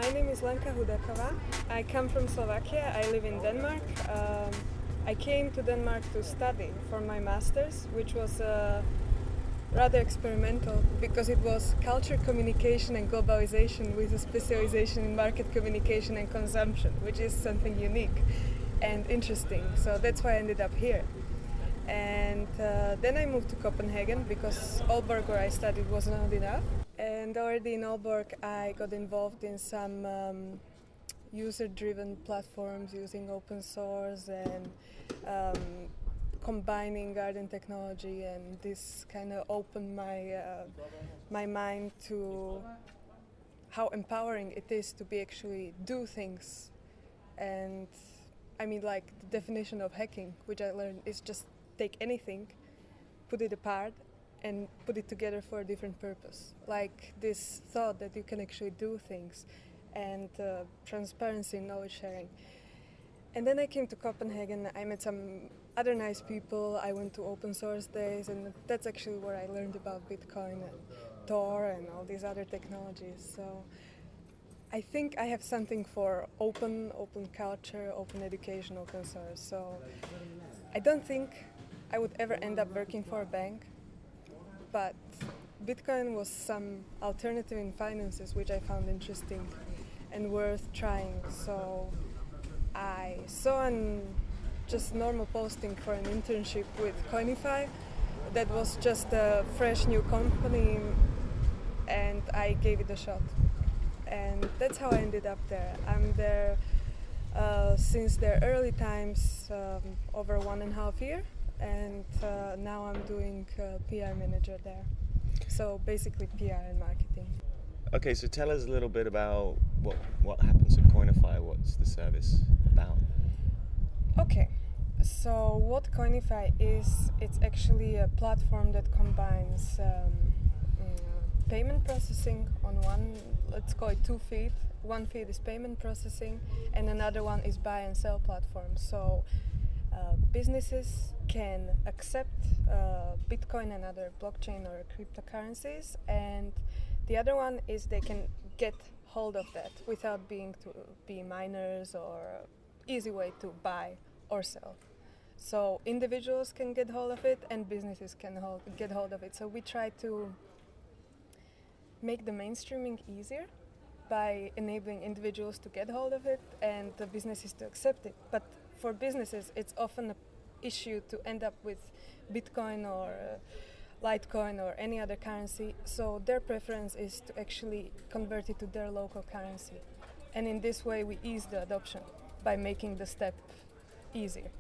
My name is Lenka Hudakova. I come from Slovakia. I live in Denmark. I came to Denmark to study for my master's, which was rather experimental because it was culture communication and globalization with a specialization in market communication and consumption, which is something unique and interesting. So that's why I ended up here. And then I moved to Copenhagen because Aalborg, where I studied, was not enough. And already in Aalborg I got involved in some user-driven platforms using open source and combining garden technology, and this kind of opened my mind to how empowering it is to be actually do things. And I mean, like, the definition of hacking, which I learned, is just take anything, put it apart, and put it together for a different purpose. Like this thought that you can actually do things, and transparency and knowledge sharing. And then I came to Copenhagen, I met some other nice people, I went to open source days, and that's actually where I learned about Bitcoin and Tor and all these other technologies. So I think I have something for open culture, open education, open source. So I don't think I would ever end up working for a bank, but Bitcoin was some alternative in finances which I found interesting and worth trying. So I saw an just normal posting for an internship with Conify that was just a fresh new company, and I gave it a shot. And that's how I ended up there. I'm there since their early times, over 1.5 years, and now I'm doing PR manager there. So basically PR and marketing. Okay, so tell us a little bit about what happens at Coinify. What's the service about? Okay, so what Coinify is, it's actually a platform that combines payment processing on one, let's call it 2 feet. One feed is payment processing and another one is buy and sell platform. So businesses can accept Bitcoin and other blockchain or cryptocurrencies, and the other one is they can get hold of that without being to be miners, or easy way to buy or sell. So individuals can get hold of it and businesses can get hold of it. So we try to make the mainstreaming easier by enabling individuals to get hold of it and the businesses to accept it. But for businesses, it's often an issue to end up with Bitcoin or Litecoin or any other currency. So their preference is to actually convert it to their local currency. And in this way, we ease the adoption by making the step easier.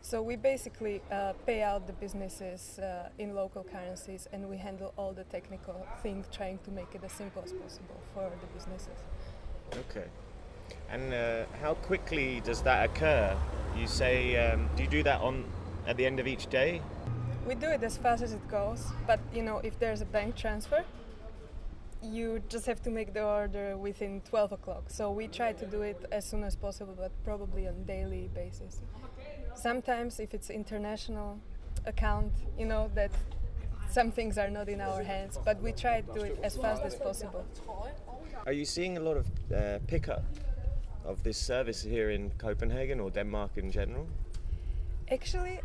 So we basically pay out the businesses in local currencies, and we handle all the technical things, trying to make it as simple as possible for the businesses. Okay. And how quickly does that occur? You say, do you do that at the end of each day? We do it as fast as it goes, but if there's a bank transfer, you just have to make the order within 12 o'clock. So we try to do it as soon as possible, but probably on a daily basis. Sometimes if it's international account, that some things are not in our hands, but we try to do it as fast as possible. Are you seeing a lot of pickup of this service here in Copenhagen or Denmark in general? Actually,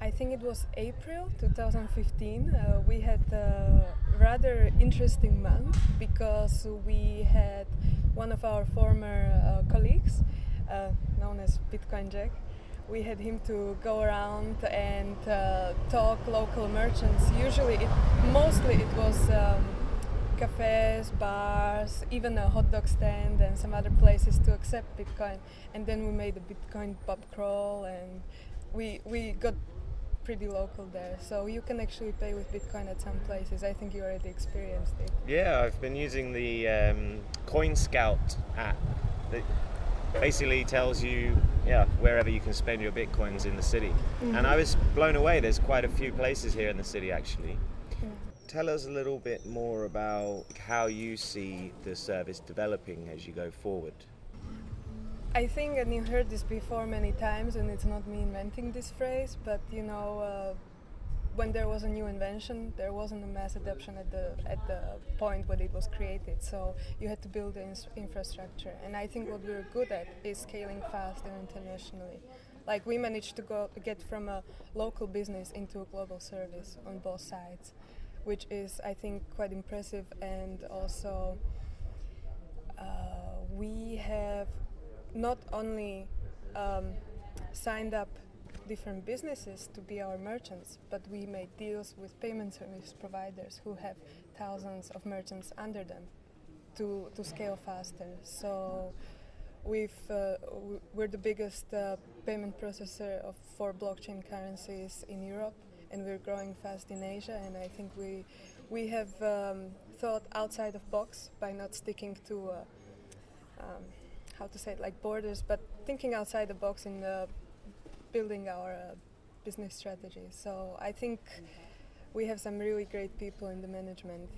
I think it was April 2015. We had a rather interesting month because we had one of our former colleagues, known as Bitcoin Jack. We had him to go around and talk local merchants. Usually, mostly it was cafes, bars, even a hot dog stand and some other places to accept Bitcoin. And then we made a Bitcoin pub crawl, and we got pretty local there. So you can actually pay with Bitcoin at some places. I think you already experienced it. Yeah, I've been using the Coin Scout app that basically tells you wherever you can spend your Bitcoins in the city. Mm-hmm. And I was blown away. There's quite a few places here in the city actually. Tell us a little bit more about how you see the service developing as you go forward. I think, and you heard this before many times, and it's not me inventing this phrase, but when there was a new invention, there wasn't a mass adoption at the point when it was created. So you had to build the infrastructure. And I think what we're good at is scaling fast and internationally. Like we managed to get from a local business into a global service on both sides, which is, I think, quite impressive. And also, we have not only signed up different businesses to be our merchants, but we made deals with payment service providers who have thousands of merchants under them to scale faster. So we're the biggest payment processor for blockchain currencies in Europe, and we're growing fast in Asia. And I think we have thought outside of box by not sticking to how to say it, like borders, but thinking outside the box in building our business strategy. So I think we have some really great people in the management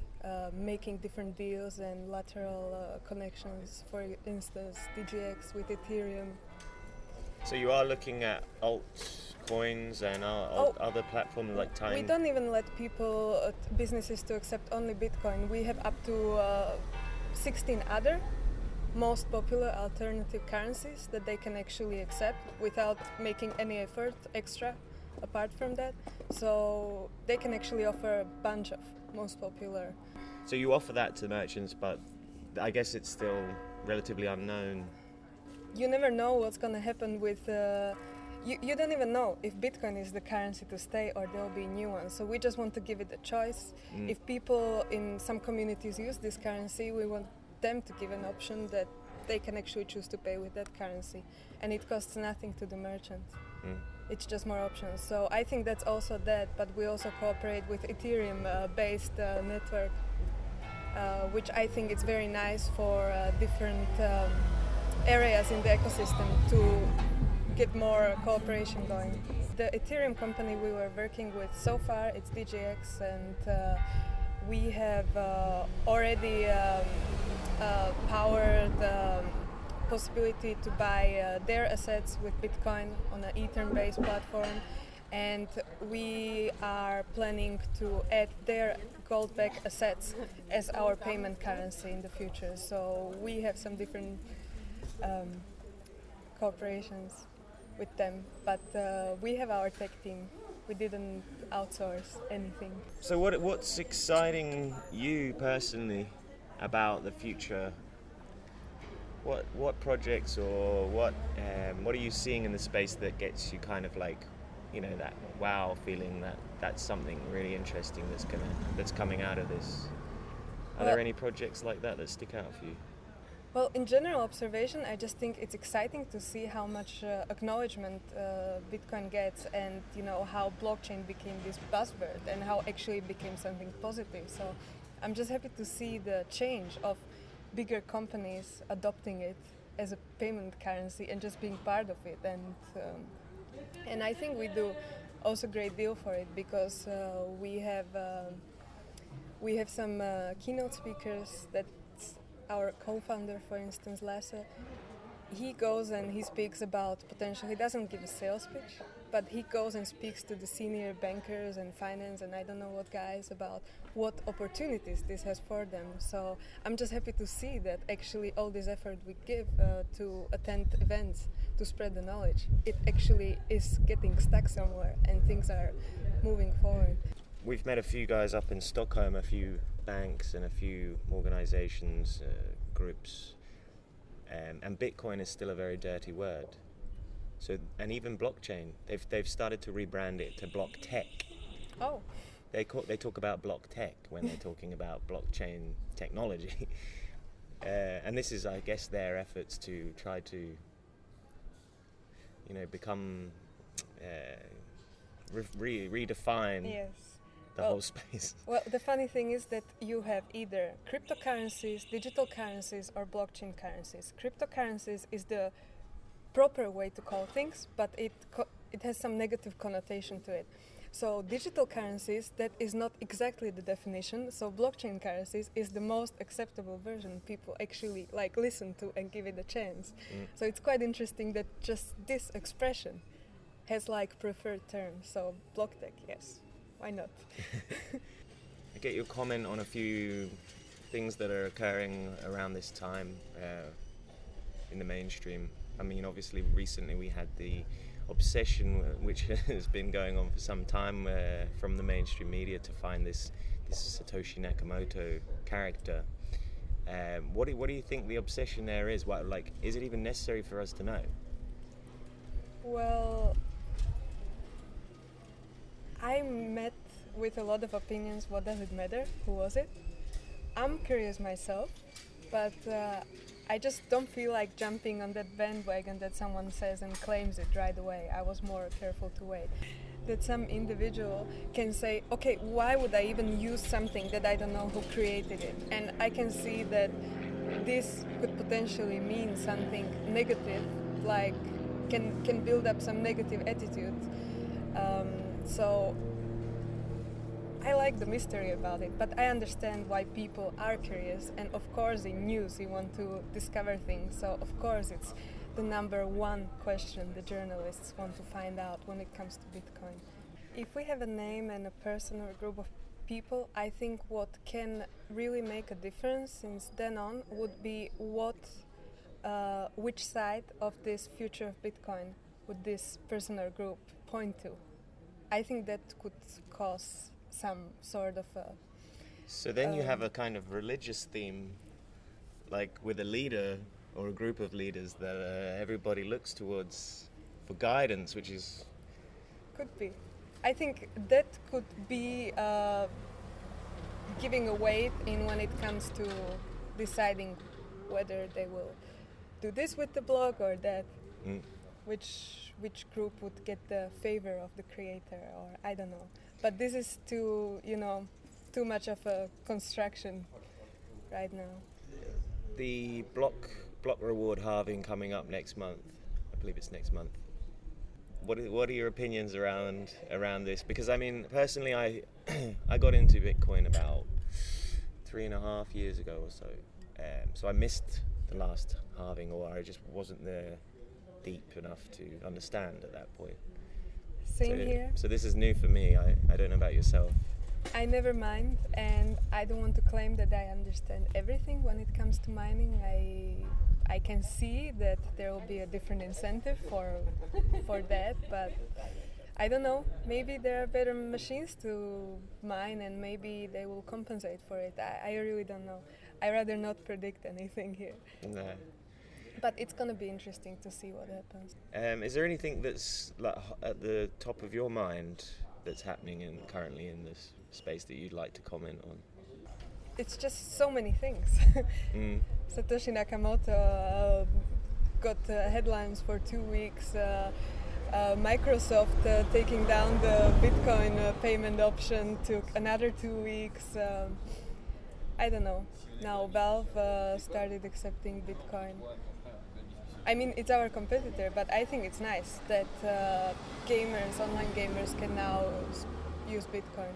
making different deals and lateral connections, for instance, DGX with Ethereum. So you are looking at altcoins and other platforms like Time? We don't even let people, businesses, to accept only Bitcoin. We have up to 16 other most popular alternative currencies that they can actually accept without making any effort extra apart from that. So they can actually offer a bunch of most popular. So you offer that to merchants, but I guess it's still relatively unknown. You never know what's going to happen with... You don't even know if Bitcoin is the currency to stay or there'll be new ones. So we just want to give it a choice. If people in some communities use this currency, we want them to give an option that they can actually choose to pay with that currency, and it costs nothing to the merchant. It's just more options. So I think that's also that, but we also cooperate with Ethereum based network, which I think is very nice for different areas in the ecosystem to get more cooperation going. The Ethereum company we were working with so far, it's DGX, and we have already powered the possibility to buy their assets with Bitcoin on an Ethereum-based platform, and we are planning to add their gold-backed assets as our payment currency in the future. So we have some different cooperations with them, but we have our tech team. We didn't outsource anything. So what's exciting you personally about the future? What projects or what are you seeing in the space that gets you kind of like, that wow feeling that's something really interesting that's coming out of this? Are there any projects like that stick out for you? Well, in general observation, I just think it's exciting to see how much acknowledgement Bitcoin gets, and how blockchain became this buzzword and how actually it became something positive. So I'm just happy to see the change of bigger companies adopting it as a payment currency and just being part of it. And I think we do also a great deal for it, because we have some keynote speakers that our co-founder, for instance, Lasse, he goes and he speaks about potential. He doesn't give a sales pitch, but he goes and speaks to the senior bankers and finance and I don't know what guys about what opportunities this has for them. So I'm just happy to see that actually all this effort we give to attend events, to spread the knowledge, it actually is getting stuck somewhere and things are moving forward. We've met a few guys up in Stockholm, a few banks and a few organizations, groups, and Bitcoin is still a very dirty word. So, and even blockchain, they've started to rebrand it to block tech. Oh. They talk about block tech when they're talking about blockchain technology, and this is, I guess, their efforts to try to, become redefine. Yes. The whole space. Well, the funny thing is that you have either cryptocurrencies, digital currencies, or blockchain currencies. Cryptocurrencies is the proper way to call things, but it has some negative connotation to it. So digital currencies, that is not exactly the definition. So blockchain currencies is the most acceptable version people actually listen to and give it a chance. So it's quite interesting that just this expression has preferred terms. So block tech, yes. why not? I get your comment on a few things that are occurring around this time in the mainstream. I mean, obviously, recently we had the obsession, which has been going on for some time, from the mainstream media to find this Satoshi Nakamoto character. What do you think the obsession there is? Is it even necessary for us to know? Well, I met with a lot of opinions. What does it matter? Who was it? I'm curious myself, but I just don't feel like jumping on that bandwagon that someone says and claims it right away. I was more careful to wait. That some individual can say, okay, why would I even use something that I don't know who created it? And I can see that this could potentially mean something negative, like can build up some negative attitude. So I like the mystery about it, but I understand why people are curious. And of course, in news, you want to discover things. So of course, it's the number one question the journalists want to find out when it comes to Bitcoin. If we have a name and a person or a group of people, I think what can really make a difference since then on would be which side of this future of Bitcoin would this person or group point to. I think that could cause some sort of a... So then you have a kind of religious theme, like with a leader or a group of leaders that everybody looks towards for guidance, which is... Could be. I think that could be giving a weight in when it comes to deciding whether they will do this with the blog or that. Which group would get the favor of the creator, or I don't know. But this is too much of a construction right now. The block reward halving coming up next month. I believe it's next month. What are your opinions around this? Because I mean, personally, I got into Bitcoin about 3.5 years ago or so. So I missed the last halving, or I just wasn't there deep enough to understand at that point. Same here. So this is new for me. I don't know about yourself. I never mind, and I don't want to claim that I understand everything when it comes to mining. I can see that there will be a different incentive for that, but I don't know. Maybe there are better machines to mine, and maybe they will compensate for it. I really don't know. I rather not predict anything here. No. But it's going to be interesting to see what happens. Is there anything that's like at the top of your mind that's happening currently in this space that you'd like to comment on? It's just so many things. Satoshi Nakamoto got headlines for 2 weeks. Microsoft taking down the Bitcoin payment option took another 2 weeks. I don't know. Now Valve started accepting Bitcoin. I mean, it's our competitor, but I think it's nice that online gamers can now use Bitcoin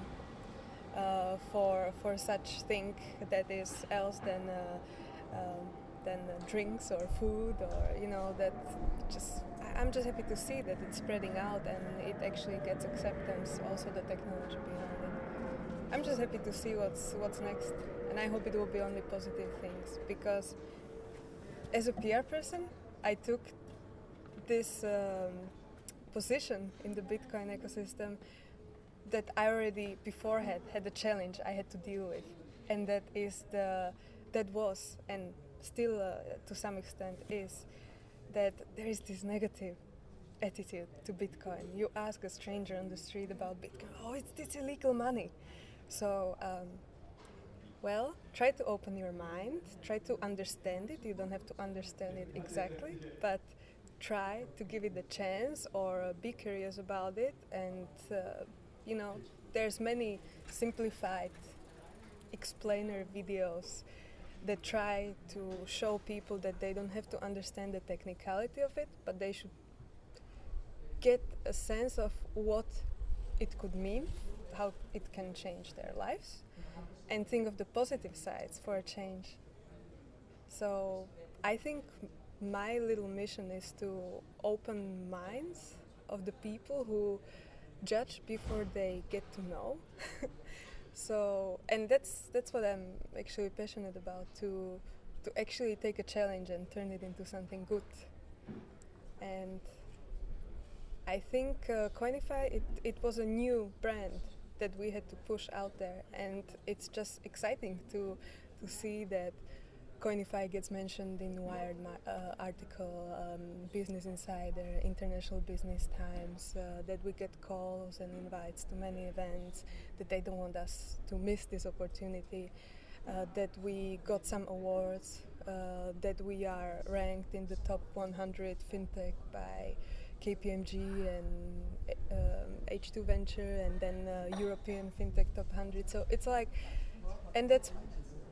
for such thing that is else than drinks or food, or that. I'm just happy to see that it's spreading out and it actually gets acceptance. Also, the technology behind it. I'm just happy to see what's next, and I hope it will be only positive things, because as a PR person, I took this position in the Bitcoin ecosystem that I already before had a challenge I had to deal with, and that was and still to some extent is that there is this negative attitude to Bitcoin. You ask a stranger on the street about Bitcoin, oh, it's this illegal money. So, try to open your mind, try to understand it. You don't have to understand it exactly, but try to give it a chance, or be curious about it. And, there's many simplified explainer videos that try to show people that they don't have to understand the technicality of it, but they should get a sense of what it could mean, how it can change their lives, and think of the positive sides for a change. So I think my little mission is to open minds of the people who judge before they get to know. So, and that's what I'm actually passionate about, to actually take a challenge and turn it into something good. And I think Coinify, it was a new brand that we had to push out there, and it's just exciting to see that Coinify gets mentioned in Wired article, Business Insider, International Business Times, that we get calls and invites to many events, that they don't want us to miss this opportunity, that we got some awards, that we are ranked in the top 100 fintech by KPMG and H2 Venture, and then European Fintech Top 100. So it's like, and that's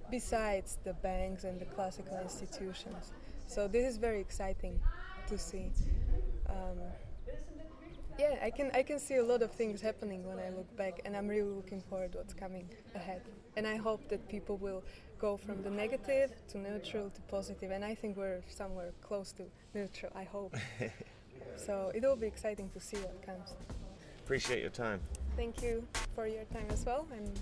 besides the banks and the classical institutions. So this is very exciting to see. Yeah, I can see a lot of things happening when I look back, and I'm really looking forward to what's coming ahead. And I hope that people will go from the negative to neutral to positive, and I think we're somewhere close to neutral, I hope. So it will be exciting to see what comes. Appreciate your time. Thank you for your time as well, and